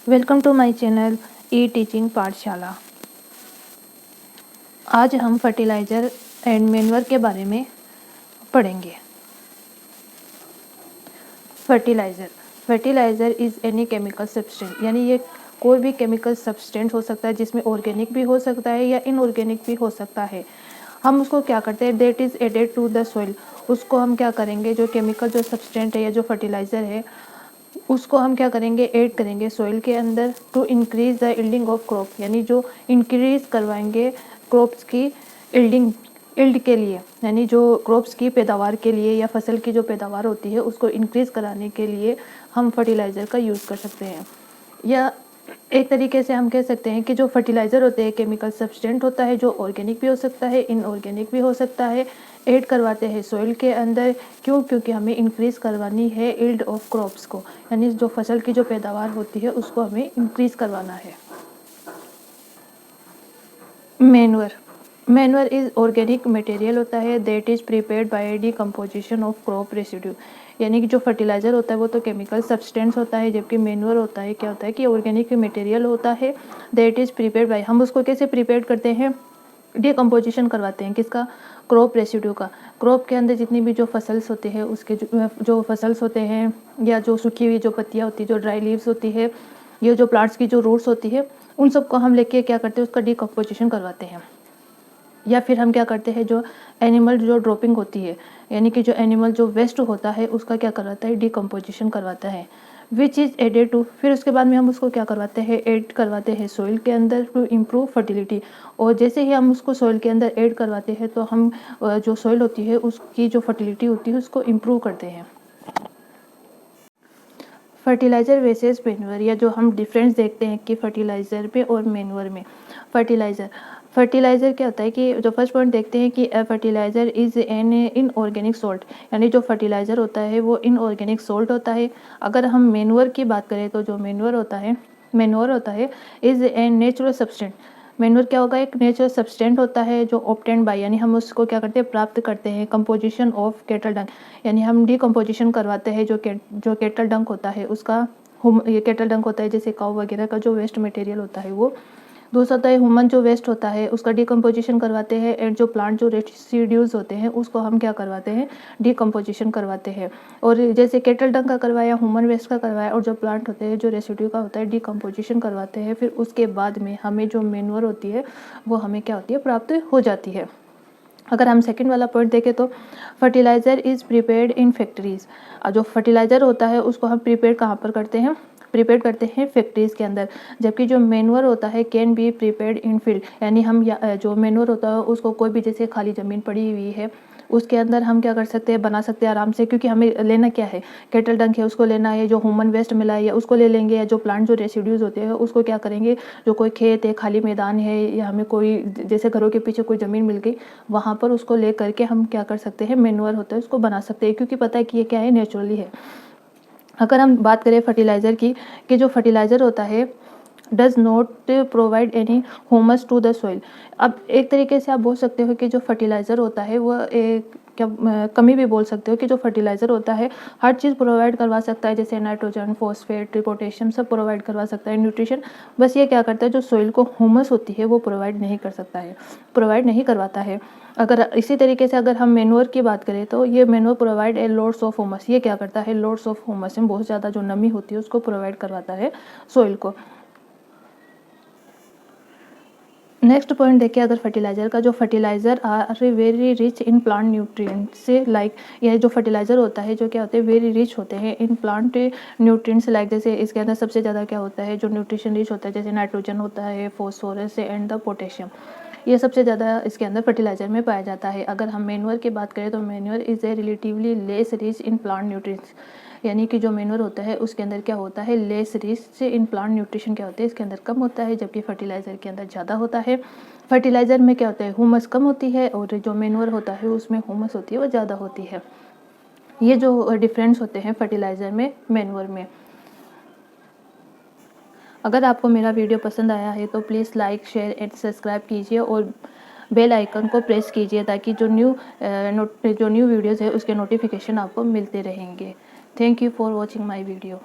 Welcome to my channel E teaching Pathshala. आज हम fertiliser and manure के बारे में पढ़ेंगे। Fertiliser is any chemical substance, यानी ये कोई भी केमिकल सब्सटेंस हो सकता है जिसमें ऑर्गेनिक भी हो सकता है या इनऑर्गेनिक भी हो सकता है। हम उसको क्या करते हैं, that is added to the soil. उसको हम क्या करेंगे, जो केमिकल जो सब्सटेंस है या जो फर्टिलाइज़र है उसको हम क्या करेंगे, ऐड करेंगे सॉइल के अंदर to increase the yielding of crop, यानी जो इंक्रीज़ करवाएंगे क्रॉप्स की यील्ड के लिए, यानी जो क्रॉप्स की पैदावार के लिए या फसल की जो पैदावार होती है उसको इंक्रीज़ कराने के लिए हम फर्टिलाइज़र का यूज़ कर सकते हैं। या एक तरीके से हम कह सकते हैं कि जो फर्टिलाइज़र होते हैं केमिकल सब्सटेंट होता है, जो ऑर्गेनिक भी हो सकता है इनऑर्गेनिक भी हो सकता है, ऐड करवाते हैं सॉइल के अंदर। क्योंकि हमें इंक्रीज़ करवानी है यील्ड ऑफ क्रॉप्स को, यानी जो फसल की जो पैदावार होती है उसको हमें इंक्रीज़ करवाना है। मैन्योर इज़ ऑर्गेनिक मटेरियल होता है that is prepared by decomposition of crop residue, यानी कि जो फर्टिलाइज़र होता है वो तो केमिकल सब्सटेंस होता है, जबकि मैन्योर होता है क्या होता है कि ऑर्गेनिक मटेरियल होता है दैट इज़ प्रिपेयर्ड बाय। हम उसको कैसे प्रिपेयर करते हैं, डिकम्पोजिशन करवाते हैं। किसका? क्रॉप रेसिड्यू का। क्रॉप के अंदर जितनी भी जो फसल्स होते हैं उसके जो फसल्स होते हैं या जो सूखी हुई जो पत्तियाँ होती है, जो ड्राई लीव्स होती है, ये जो प्लांट्स की जो रूट्स होती है, उन सबको हम लेके क्या करते हैं, उसका डिकम्पोजिशन करवाते हैं। या फिर हम क्या करते हैं, जो एनिमल जो ड्रॉपिंग होती है, यानी कि जो एनिमल जो वेस्ट होता है उसका क्या करवाता है, डिकम्पोजिशन करवाता है, विच इज़ एडेड टू। फिर उसके बाद में हम उसको क्या करवाते हैं, ऐड करवाते हैं सॉइल के अंदर टू इम्प्रूव फर्टिलिटी। और जैसे ही हम उसको सॉइल के अंदर ऐड करवाते हैं तो हम जो सॉइल होती है उसकी जो फर्टिलिटी होती है उसको इम्प्रूव करते हैं। फर्टिलाइज़र वर्सेस मैन्योर, या जो हम डिफरेंस देखते हैं कि फर्टिलाइज़र में और मैन्योर में। फर्टिलाइज़र क्या होता है कि जो फर्स्ट पॉइंट देखते हैं कि fertiliser is an inorganic salt, यानी जो फर्टिलाइज़र होता है वो इनऑर्गेनिक सॉल्ट होता है। अगर हम मैन्योर की बात करें तो जो मैन्योर होता है is an natural substance. Manure क्या होगा, एक नेचुरल सब्सटेंट होता है जो ऑब्टेन्ड बाय, यानी हम उसको क्या करते हैं, प्राप्त करते हैं कंपोजिशन ऑफ कैटल डंग, यानी हम डिकम्पोजिशन करवाते हैं जो कैटल डंग होता है उसका। ये कैटल डंग होता है जैसे काऊ वगैरह का जो वेस्ट मटेरियल होता है वो। दूसरा होता है ह्यूमन जो वेस्ट होता है उसका डिकम्पोजिशन करवाते हैं, एंड जो प्लांट जो रेसिड्यूज होते हैं उसको हम क्या करवाते हैं, डिकम्पोजिशन करवाते हैं। और जैसे कैटल डंग का करवाया, ह्यूमन वेस्ट का करवाया, और जो प्लांट होते हैं जो रेसिड्यू का होता है डिकम्पोजिशन करवाते हैं। फिर उसके बाद में हमें जो मैन्योर होती है वो हमें क्या होती है, प्राप्त हो जाती है। अगर हम सेकंड वाला पॉइंट देखें तो fertiliser is prepared in factories. जो फर्टिलाइज़र होता है उसको हम प्रिपेयर कहाँ पर करते हैं, प्रिपेयर करते हैं फैक्ट्रीज़ के अंदर। जबकि जो मैन्योर होता है can be prepared in field, यानी हम जो मैन्योर होता है उसको कोई भी जैसे खाली ज़मीन पड़ी हुई है उसके अंदर हम क्या कर सकते हैं, बना सकते हैं आराम से। क्योंकि हमें लेना क्या है, कैटल डंग है उसको लेना है, जो ह्यूमन वेस्ट मिला है या उसको ले लेंगे, या जो प्लांट जो रेसिड्यूज होते हैं उसको क्या करेंगे, जो कोई खेत है, खाली मैदान है, या हमें कोई जैसे घरों के पीछे कोई ज़मीन मिल गई वहाँ पर उसको ले करके हम क्या कर सकते हैं, मैन्योर होता है उसको बना सकते हैं। क्योंकि पता है कि ये क्या है, नेचुरली है। अगर हम बात करें फर्टिलाइज़र की, कि जो फर्टिलाइज़र होता है does not provide any humus to the soil. अब एक तरीके से आप बोल सकते हो कि जो फर्टिलाइज़र होता है वो एक कमी भी बोल सकते हो कि जो फर्टिलाइज़र होता है हर चीज़ प्रोवाइड करवा सकता है, जैसे नाइट्रोजन, फॉस्फेट, पोटेशियम सब प्रोवाइड करवा सकता है, न्यूट्रिशन। बस ये क्या करता है, जो सॉइल को ह्यूमस होती है वो प्रोवाइड नहीं कर सकता है, प्रोवाइड नहीं करवाता है। अगर इसी तरीके से अगर हम मैन्योर की बात करें तो ये manure provide a lots of humus. ये क्या करता है, लॉट्स ऑफ ह्यूमस में बहुत ज़्यादा जो नमी होती है उसको प्रोवाइड करवाता है सॉइल को। नेक्स्ट पॉइंट देखिए, अगर फर्टिलाइज़र का, जो fertiliser are very rich in plant nutrients से लाइक, यह जो फर्टिलाइज़र होता है जो क्या होते हैं, वेरी रिच होते हैं इन प्लांट न्यूट्रिएंट्स लाइक, जैसे इसके अंदर सबसे ज़्यादा क्या होता है, जो न्यूट्रिशन रिच होता है, जैसे नाइट्रोजन होता है, फॉस्फोरस एंड द पोटेशियम, ये सबसे ज़्यादा इसके अंदर फर्टिलाइज़र में पाया जाता है। अगर हम मैन्योर की बात करें तो manure is a relatively less rich in plant nutrients, यानी कि जो मैन्योर होता है उसके अंदर क्या होता है, less rich in plant nutrition क्या होता है, इसके अंदर कम होता है, जबकि फर्टिलाइज़र के अंदर ज़्यादा होता है। फर्टिलाइज़र में क्या होता है, ह्यूमस कम होती है, और जो मैन्योर होता है उसमें ह्यूमस होती है वो ज़्यादा होती है। ये जो डिफरेंस होते हैं फर्टिलाइज़र में मैन्योर में। अगर आपको मेरा वीडियो पसंद आया है तो please like, share and subscribe कीजिए, और बेल आइकन को प्रेस कीजिए ताकि जो न्यू वीडियोज़ है उसके नोटिफिकेशन आपको मिलते रहेंगे। Thank you for watching my video.